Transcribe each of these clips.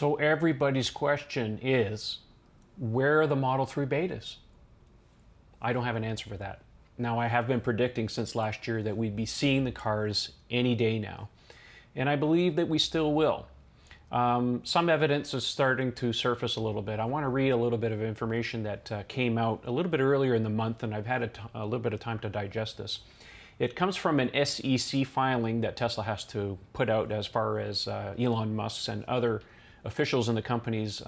So everybody's question is, where are the Model 3 betas? I don't have an answer for that. Now, I have been predicting since last year that we'd be seeing the cars any day now, and I believe that we still will. Some evidence is starting to surface a little bit. I want to read a little bit of information that came out a little bit earlier in the month, and I've had a little bit of time to digest this. It comes from an SEC filing that Tesla has to put out as far as Elon Musk's and other officials in the company's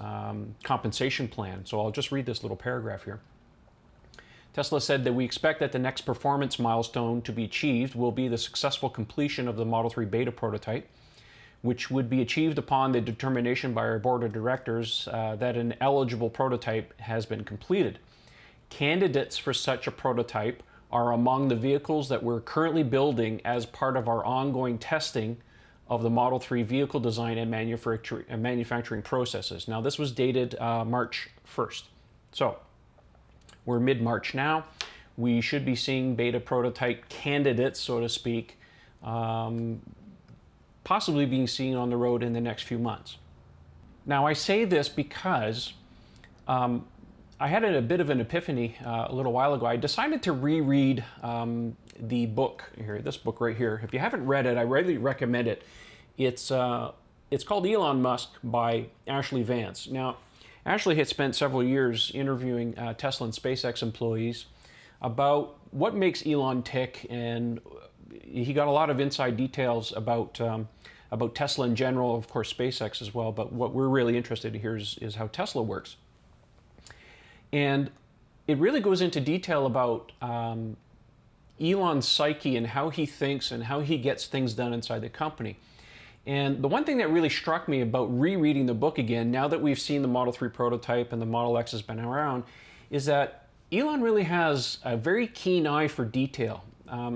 compensation plan. So I'll just read this little paragraph here. Tesla said that we expect that the next performance milestone to be achieved will be the successful completion of the Model 3 beta prototype, which would be achieved upon the determination by our board of directors that an eligible prototype has been completed. Candidates for such a prototype are among the vehicles that we're currently building as part of our ongoing testing of the Model 3 vehicle design and manufacturing processes. Now, this was dated March 1st. So we're mid-March now. We should be seeing beta prototype candidates, so to speak, possibly being seen on the road in the next few months. Now, I say this because I had a bit of an epiphany a little while ago. I decided to reread the book here, this book right here. If you haven't read it, I really recommend it. It's called Elon Musk by Ashley Vance. Now, Ashley had spent several years interviewing Tesla and SpaceX employees about what makes Elon tick, and he got a lot of inside details about Tesla in general, of course SpaceX as well, but what we're really interested in here is how Tesla works. And it really goes into detail about Elon's psyche and how he thinks and how he gets things done inside the company. And the one thing that really struck me about rereading the book again, now that we've seen the Model 3 prototype and the Model X has been around, is that Elon really has a very keen eye for detail.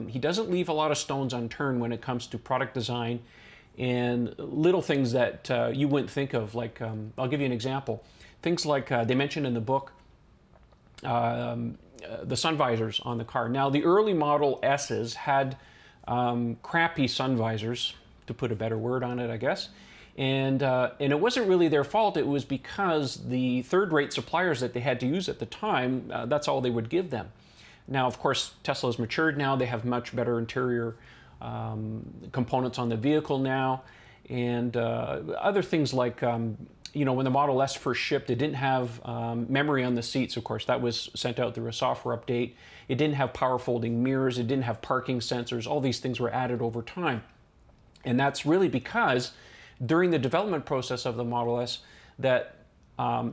He doesn't leave a lot of stones unturned when it comes to product design and little things that you wouldn't think of. Like, I'll give you an example. Things like they mentioned in the book, the sun visors on the car. Now, the early Model S's had crappy sun visors, to put a better word on it, I guess. And it wasn't really their fault. It was because the third-rate suppliers that they had to use at the time, that's all they would give them. Now, of course, Tesla's matured now. They have much better interior components on the vehicle now. And other things like, you know, when the Model S first shipped, it didn't have memory on the seats. Of course, that was sent out through a software update. It didn't have power folding mirrors. It didn't have parking sensors. All these things were added over time. And that's really because during the development process of the Model S that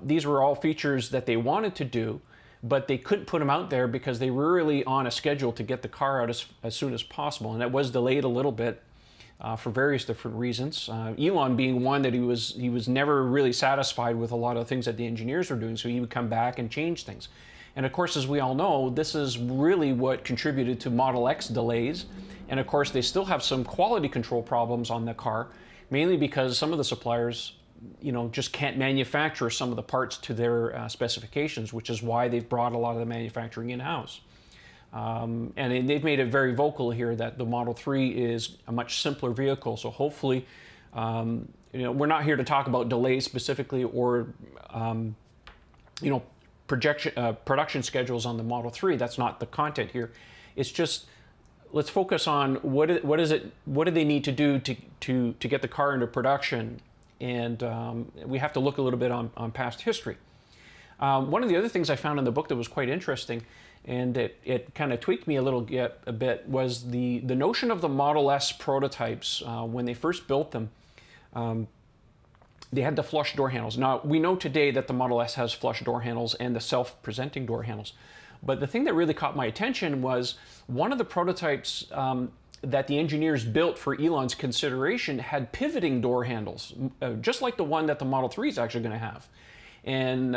these were all features that they wanted to do, but they couldn't put them out there because they were really on a schedule to get the car out as soon as possible. And that was delayed a little bit for various different reasons. Elon being one, that he was never really satisfied with a lot of things that the engineers were doing, so he would come back and change things. And of course, as we all know, this is really what contributed to Model X delays. And of course, they still have some quality control problems on the car, mainly because some of the suppliers, you know, just can't manufacture some of the parts to their specifications, which is why they've brought a lot of the manufacturing in-house. And they've made it very vocal here that the Model 3 is a much simpler vehicle. So hopefully, you know, we're not here to talk about delays specifically or, you know, production schedules on the Model 3. That's not the content here. It's just, let's focus on what do they need to do to get the car into production, and we have to look a little bit on past history. One of the other things I found in the book that was quite interesting, and it kind of tweaked me a bit, was the notion of the Model S prototypes. When they first built them, they had the flush door handles. Now, we know today that the Model S has flush door handles and the self-presenting door handles. But the thing that really caught my attention was one of the prototypes that the engineers built for Elon's consideration had pivoting door handles, just like the one that the Model 3 is actually going to have. And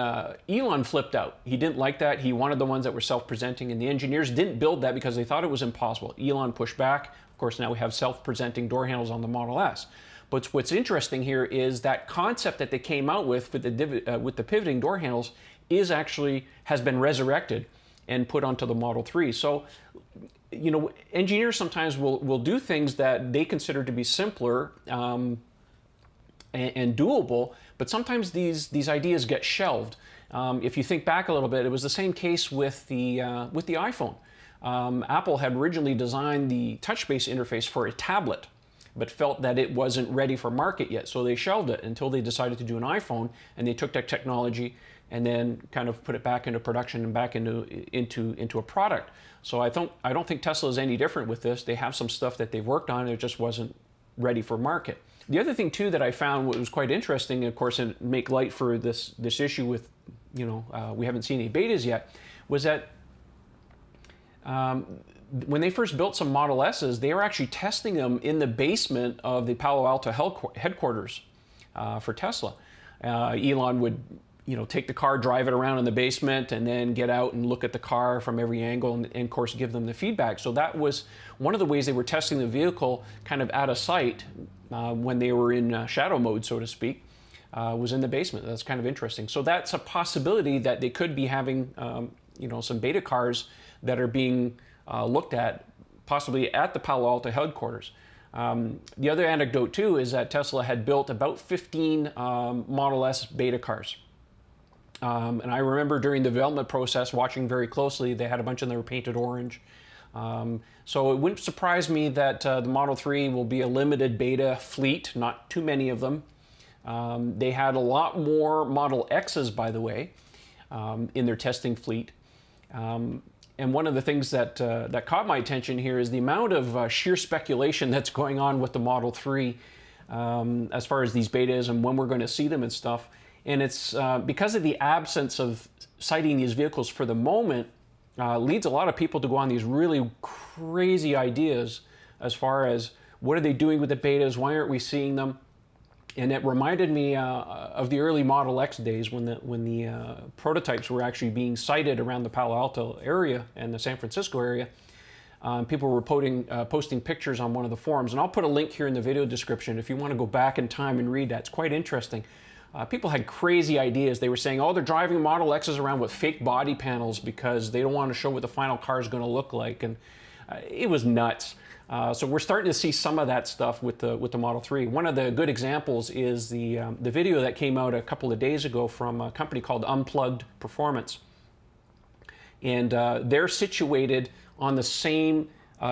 Elon flipped out. He didn't like that. He wanted the ones that were self-presenting, and the engineers didn't build that because they thought it was impossible. Elon pushed back. Of course, now we have self-presenting door handles on the Model S. But what's interesting here is that concept that they came out with the pivoting door handles has been resurrected and put onto the Model 3. So, you know, engineers sometimes will do things that they consider to be simpler and doable, but sometimes these ideas get shelved. If you think back a little bit, it was the same case with the iPhone. Apple had originally designed the touch-based interface for a tablet, but felt that it wasn't ready for market yet, so they shelved it until they decided to do an iPhone, and they took that technology and then kind of put it back into production and back into a product. So I don't think Tesla is any different with this. They have some stuff that they've worked on, it just wasn't ready for market. The other thing too that I found was quite interesting, of course, and make light for this issue with, we haven't seen any betas yet, was that when they first built some Model S's, they were actually testing them in the basement of the Palo Alto headquarters for Tesla. Elon would, take the car, drive it around in the basement, and then get out and look at the car from every angle and of course, give them the feedback. So that was one of the ways they were testing the vehicle kind of out of sight when they were in shadow mode, so to speak, was in the basement. That's kind of interesting. So that's a possibility that they could be having, some beta cars that are being looked at possibly at the Palo Alto headquarters. The other anecdote too is that Tesla had built about 15 Model S beta cars. And I remember during the development process watching very closely, they had a bunch of them that were painted orange. So it wouldn't surprise me that the Model 3 will be a limited beta fleet, not too many of them. They had a lot more Model X's, by the way, in their testing fleet. And one of the things that caught my attention here is the amount of sheer speculation that's going on with the Model 3 as far as these betas and when we're going to see them and stuff. And it's because of the absence of sighting these vehicles for the moment, leads a lot of people to go on these really crazy ideas as far as what are they doing with the betas, why aren't we seeing them? And it reminded me of the early Model X days when the prototypes were actually being sighted around the Palo Alto area and the San Francisco area. People were posting pictures on one of the forums, and I'll put a link here in the video description if you want to go back in time and read that. It's quite interesting. People had crazy ideas. They were saying, oh, they're driving Model X's around with fake body panels because they don't want to show what the final car is going to look like, and it was nuts. So we're starting to see some of that stuff with the Model 3. One of the good examples is the video that came out a couple of days ago from a company called Unplugged Performance. And they're situated on the same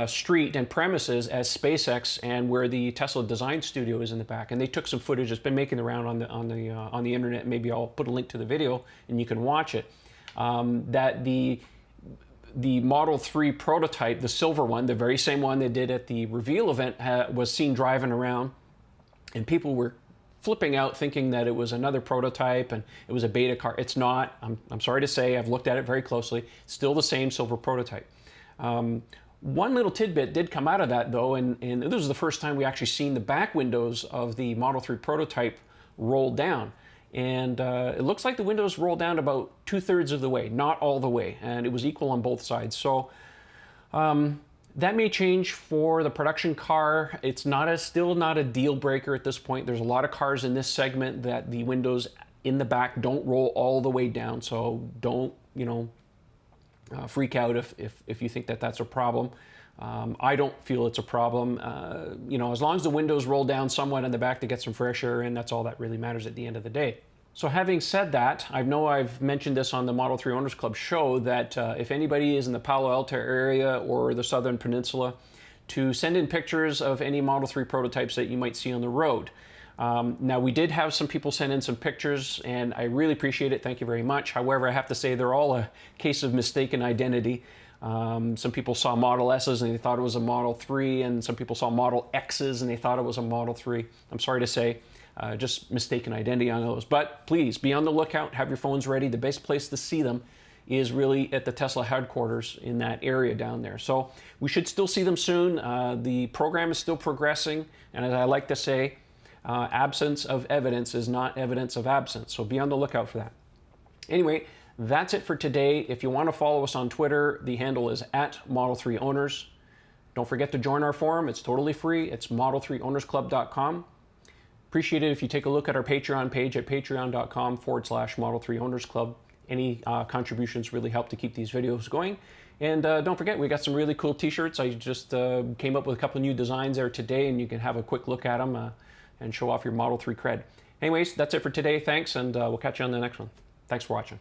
street and premises as SpaceX and where the Tesla design studio is in the back. And they took some footage that's been making the round on the internet. Maybe I'll put a link to the video and you can watch it. That the Model 3 prototype, the silver one, the very same one they did at the reveal event, was seen driving around, and people were flipping out thinking that it was another prototype and it was a beta car. It's not. I'm sorry to say, I've looked at it very closely. It's still the same silver prototype. One little tidbit did come out of that though, and this was the first time we actually seen the back windows of the Model 3 prototype rolled down. And it looks like the windows rolled down about 2/3 of the way, not all the way, and it was equal on both sides. So that may change for the production car. It's still not a deal breaker at this point. There's a lot of cars in this segment that the windows in the back don't roll all the way down. So don't, freak out if you think that that's a problem. I don't feel it's a problem. As long as the windows roll down somewhat in the back to get some fresh air in, that's all that really matters at the end of the day. So having said that, I know I've mentioned this on the Model 3 Owners Club show that if anybody is in the Palo Alto area or the Southern Peninsula, to send in pictures of any Model 3 prototypes that you might see on the road. Now, we did have some people send in some pictures, and I really appreciate it. Thank you very much. However, I have to say they're all a case of mistaken identity. Some people saw Model S's and they thought it was a Model 3, and some people saw Model X's and they thought it was a Model 3. I'm sorry to say, just mistaken identity on those. But please be on the lookout, have your phones ready. The best place to see them is really at the Tesla headquarters in that area down there. So we should still see them soon. The program is still progressing, and as I like to say, absence of evidence is not evidence of absence. So be on the lookout for that. Anyway, that's it for today. If you want to follow us on Twitter, the handle is @Model3Owners. Don't forget to join our forum. It's totally free. It's model3ownersclub.com. Appreciate it if you take a look at our Patreon page at patreon.com/Model3Owners Club. Any contributions really help to keep these videos going. And don't forget, we got some really cool t-shirts. I just came up with a couple new designs there today, and you can have a quick look at them. and show off your Model 3 cred. Anyways, that's it for today. Thanks, and we'll catch you on the next one. Thanks for watching.